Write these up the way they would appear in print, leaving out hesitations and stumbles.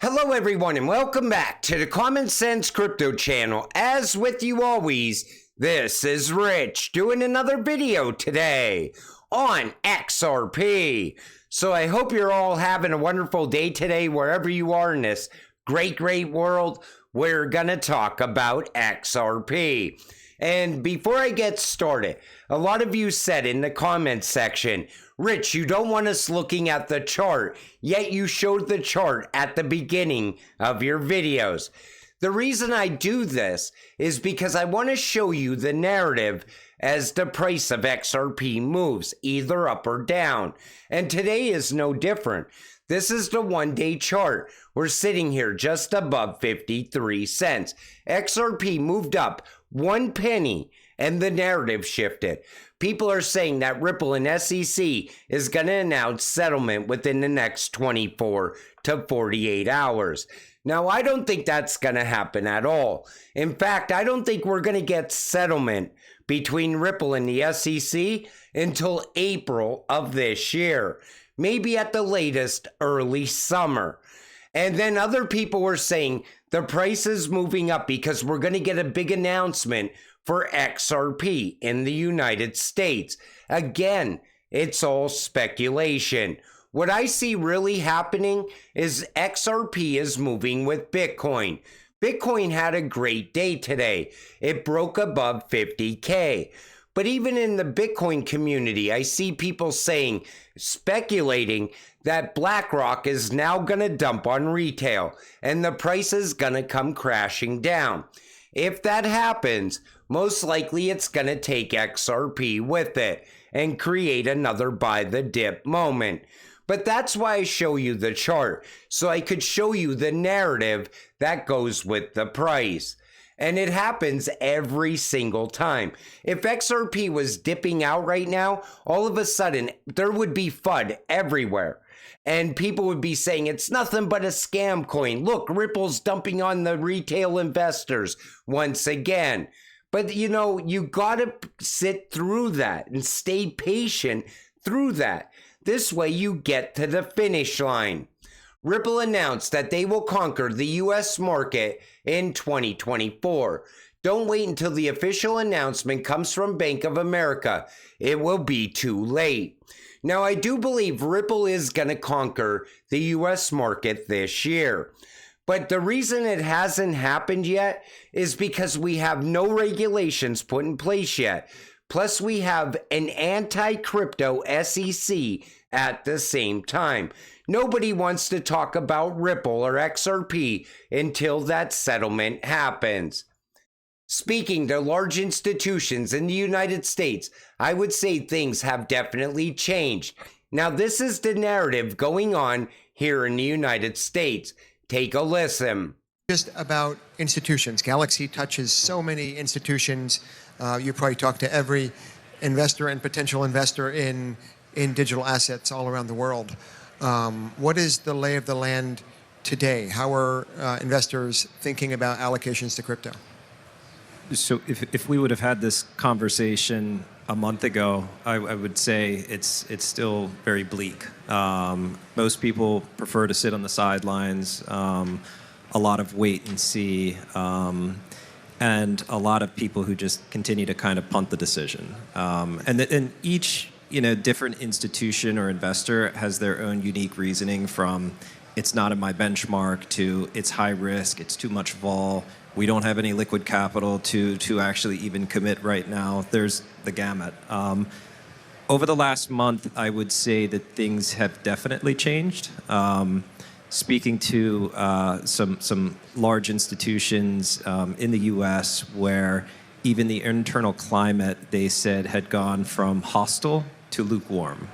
Hello everyone and welcome back to the Common Sense Crypto channel. As with you always, this is Rich doing another video today on XRP. So I hope you're all having a wonderful day today wherever you are in this great world. We're gonna talk about XRP. And before I get started, a lot of you said in the comments section, Rich, you don't want us looking at the chart, yet you showed the chart at the beginning of your videos. The reason I do this is because I want to show you the narrative as the price of XRP moves, either up or down. And today is no different. This is the one-day chart. We're sitting here just above 53 cents. XRP moved up 1 penny and the narrative shifted. People are saying that Ripple and SEC is going to announce settlement within the next 24 to 48 hours. Now, I don't think that's going to happen at all. In fact, I don't think we're going to get settlement between Ripple and the SEC until April of this year. Maybe at the latest early summer. And then other people were saying the price is moving up because we're going to get a big announcement for XRP in the United States. Again, it's all speculation. What I see really happening is XRP is moving with Bitcoin. Bitcoin had a great day today. It broke above 50K. But even in the Bitcoin community, I see people saying, speculating that BlackRock is now going to dump on retail and the price is going to come crashing down. If that happens, most likely it's going to take XRP with it and create another buy the dip moment. But that's why I show you the chart, so I could show you the narrative that goes with the price. And it happens every single time. If XRP was dipping out right now, all of a sudden there would be FUD everywhere. And people would be saying it's nothing but a scam coin. Look, Ripple's dumping on the retail investors once again. But you know, you gotta sit through that and stay patient through that. This way you get to the finish line. Ripple announced that they will conquer the US market in 2024. Don't wait until the official announcement comes from Bank of America. It will be too late. Now, I do believe Ripple is going to conquer the US market this year. But the reason it hasn't happened yet is because we have no regulations put in place yet. Plus, we have an anti-crypto SEC at the same time. Nobody wants to talk about Ripple or XRP until that settlement happens. Speaking to large institutions in the United States, I would say things have definitely changed. Now, this is the narrative going on here in the United States. Take a listen. Just about institutions. Galaxy touches so many institutions. You probably talk to every investor and potential investor in digital assets all around the world. What is the lay of the land today? How are investors thinking about allocations to crypto? So if we would have had this conversation a month ago, I would say it's still very bleak. Most people prefer to sit on the sidelines, a lot of wait and see, and a lot of people who just continue to kind of punt the decision. And each different institution or investor has their own unique reasoning, from it's not in my benchmark to it's high risk, it's too much vol, we don't have any liquid capital to actually even commit right now. There's the gamut. Over the last month, I would say that things have definitely changed. Speaking to some large institutions in the US, where even the internal climate, they said, had gone from hostile to lukewarm.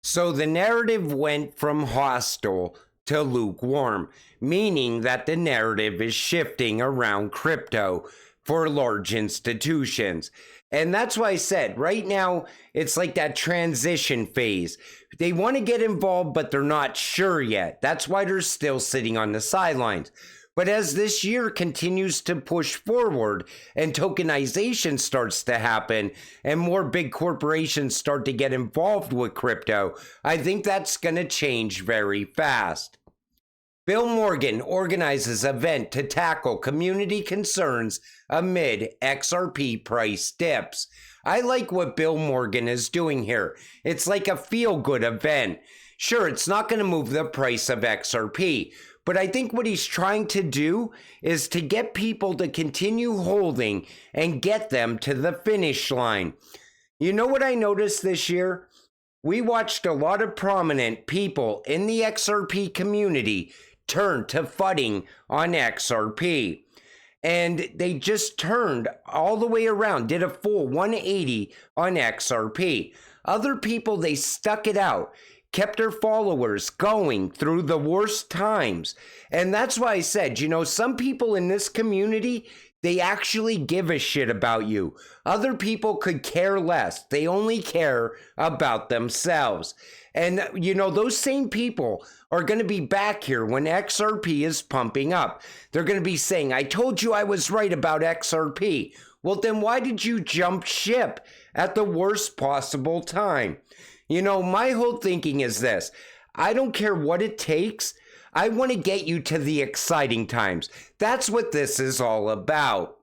So the narrative went from hostile to lukewarm, meaning that the narrative is shifting around crypto for large institutions. And that's why I said right now, it's like that transition phase. They want to get involved, but they're not sure yet. That's why they're still sitting on the sidelines. But as this year continues to push forward and tokenization starts to happen and more big corporations start to get involved with crypto, I think that's going to change very fast. Bill Morgan organizes event to tackle community concerns amid XRP price dips. I like what Bill Morgan is doing here. It's like a feel-good event. Sure, it's not going to move the price of XRP, but I think what he's trying to do is to get people to continue holding and get them to the finish line. You know what I noticed this year? We watched a lot of prominent people in the XRP community turn to FUDing on XRP. And they just turned all the way around, did a full 180 on XRP. Other people, they stuck it out, kept their followers going through the worst times. And that's why I said, you know, some people in this community, they actually give a shit about you. Other people could care less. They only care about themselves. And, you know, those same people are going to be back here when XRP is pumping up. They're going to be saying, I told you I was right about XRP. Well, then why did you jump ship at the worst possible time? You know, my whole thinking is this. I don't care what it takes. I want to get you to the exciting times. That's what this is all about.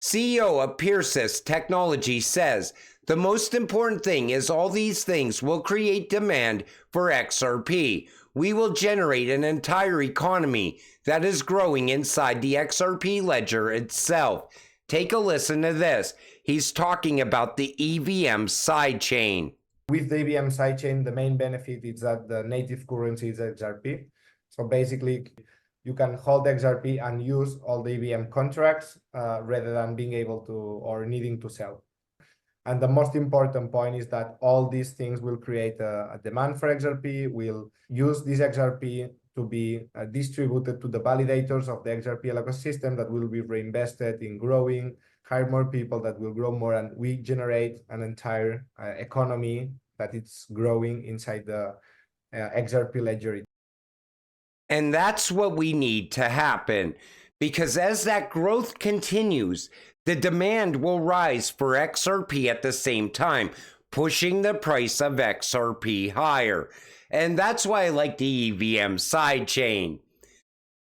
CEO of Xrp Technology says, the most important thing is all these things will create demand for XRP. We will generate an entire economy that is growing inside the XRP ledger itself. Take a listen to this. He's talking about the EVM sidechain. With the EVM sidechain, the main benefit is that the native currency is XRP. So basically, you can hold XRP and use all the EVM contracts rather than being able to or needing to sell. And the most important point is that all these things will create a demand for XRP, will use this XRP to be distributed to the validators of the XRP ecosystem that will be reinvested in growing, hire more people that will grow more, and we generate an entire economy that it's growing inside the XRP ledger. And that's what we need to happen, because as that growth continues, the demand will rise for XRP at the same time, pushing the price of XRP higher. And that's why I like the EVM sidechain.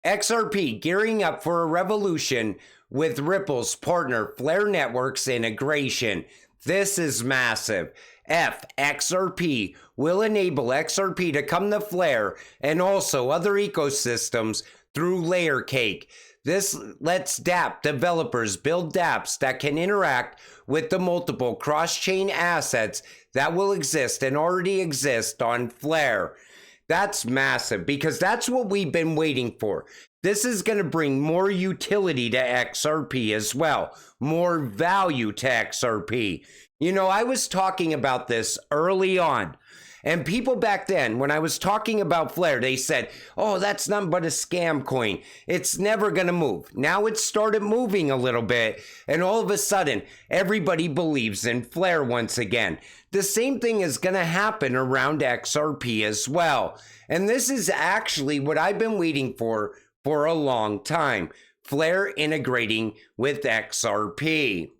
XRP gearing up for a revolution with Ripple's partner Flare Network's integration. This is massive. XRP will enable XRP to come to Flare and also other ecosystems through Layer Cake. This lets dApp developers build dApps that can interact with the multiple cross-chain assets that will exist and already exist on Flare. That's massive because that's what we've been waiting for. This is going to bring more utility to XRP as well, more value to XRP. You know, I was talking about this early on. And people back then, when I was talking about Flare, they said, oh, that's nothing but a scam coin. It's never going to move. Now it started moving a little bit, and all of a sudden, everybody believes in Flare once again. The same thing is going to happen around XRP as well. And this is actually what I've been waiting for a long time. Flare integrating with XRP.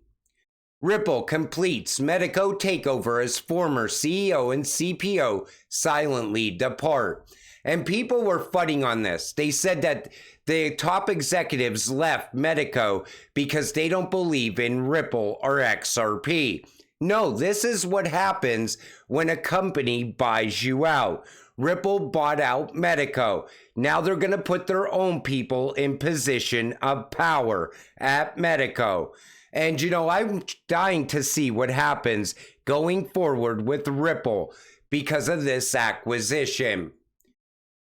Ripple completes Medico takeover as former CEO and CPO silently depart. And people were FUDing on this. They said that the top executives left Medico because they don't believe in Ripple or XRP. No, this is what happens when a company buys you out. Ripple bought out Medico. Now they're going to put their own people in position of power at Medico. And, you know, I'm dying to see what happens going forward with Ripple because of this acquisition.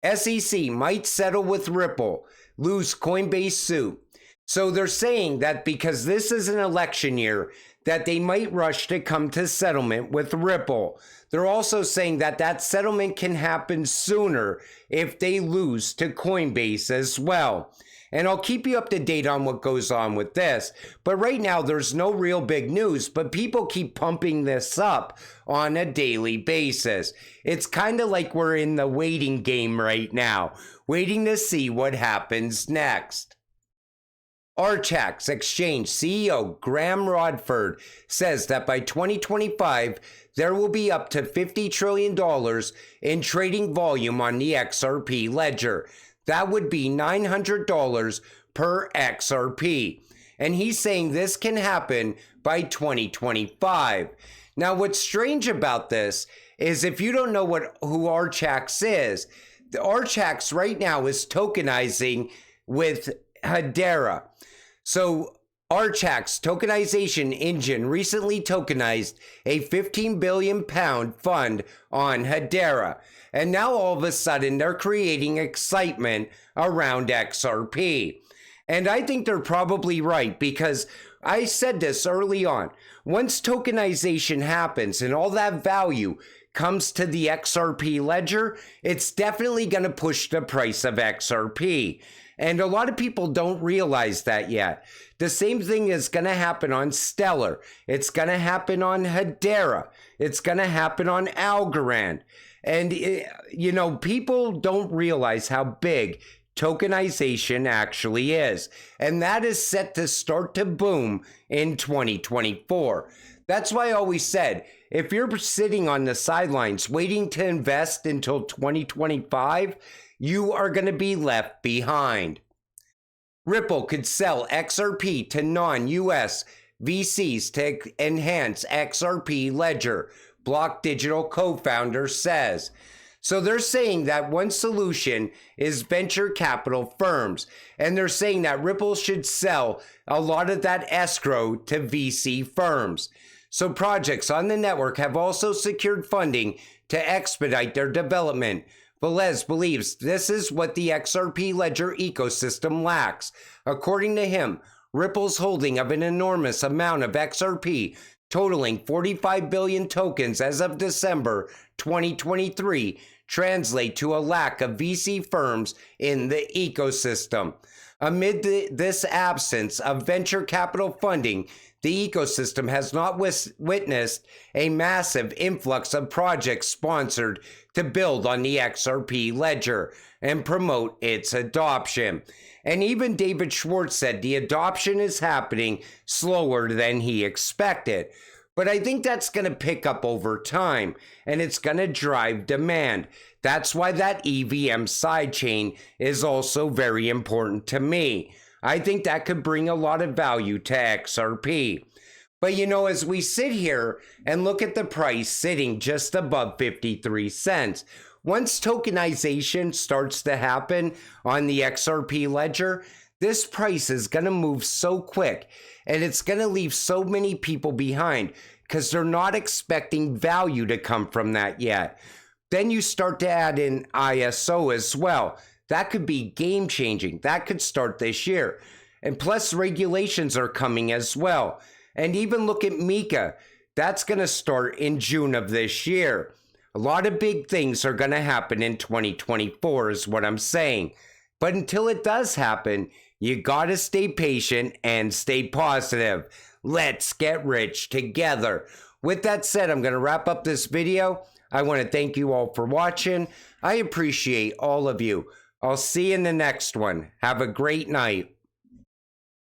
SEC might settle with Ripple, lose Coinbase suit. So they're saying that because this is an election year, that they might rush to come to settlement with Ripple. They're also saying that that settlement can happen sooner if they lose to Coinbase as well. And I'll keep you up to date on what goes on with this. But right now, there's no real big news, but people keep pumping this up on a daily basis. It's kind of like we're in the waiting game right now, waiting to see what happens next. Archax Exchange CEO Graham Rodford says that by 2025, there will be up to $50 trillion in trading volume on the XRP ledger. That would be $900 per XRP. And he's saying this can happen by 2025. Now, what's strange about this is if you don't know who Archax is, the Archax right now is tokenizing with Hedera. So Archax tokenization engine recently tokenized a 15 billion pound fund on Hedera. And now all of a sudden they're creating excitement around XRP. And I think they're probably right, because I said this early on. Once tokenization happens and all that value comes to the XRP ledger, it's definitely going to push the price of XRP. And a lot of people don't realize that yet. The same thing is going to happen on Stellar. It's going to happen on Hedera. It's going to happen on Algorand. And, you know, people don't realize how big tokenization actually is. And that is set to start to boom in 2024. That's why I always said, if you're sitting on the sidelines waiting to invest until 2025, you are going to be left behind. Ripple could sell XRP to non-US VCs to enhance XRP ledger, Block Digital co-founder says. So they're saying that one solution is venture capital firms, and they're saying that Ripple should sell a lot of that escrow to VC firms. So projects on the network have also secured funding to expedite their development. Velez believes this is what the XRP ledger ecosystem lacks. According to him, Ripple's holding of an enormous amount of XRP, totaling 45 billion tokens as of December 2023, translate to a lack of VC firms in the ecosystem. Amid this absence of venture capital funding, the ecosystem has not witnessed a massive influx of projects sponsored to build on the XRP ledger and promote its adoption. And even David Schwartz said the adoption is happening slower than he expected. But I think that's going to pick up over time, and it's going to drive demand. That's why that EVM sidechain is also very important to me. I think that could bring a lot of value to XRP. But you know, as we sit here and look at the price sitting just above 53 cents, once tokenization starts to happen on the XRP ledger, this price is going to move so quick, and it's going to leave so many people behind because they're not expecting value to come from that yet. Then you start to add in ISO as well. That could be game changing. That could start this year. And plus regulations are coming as well. And even look at Mika. That's going to start in June of this year. A lot of big things are going to happen in 2024 is what I'm saying. But until it does happen, you got to stay patient and stay positive. Let's get rich together. With that said, I'm going to wrap up this video. I want to thank you all for watching. I appreciate all of you. I'll see you in the next one. Have a great night.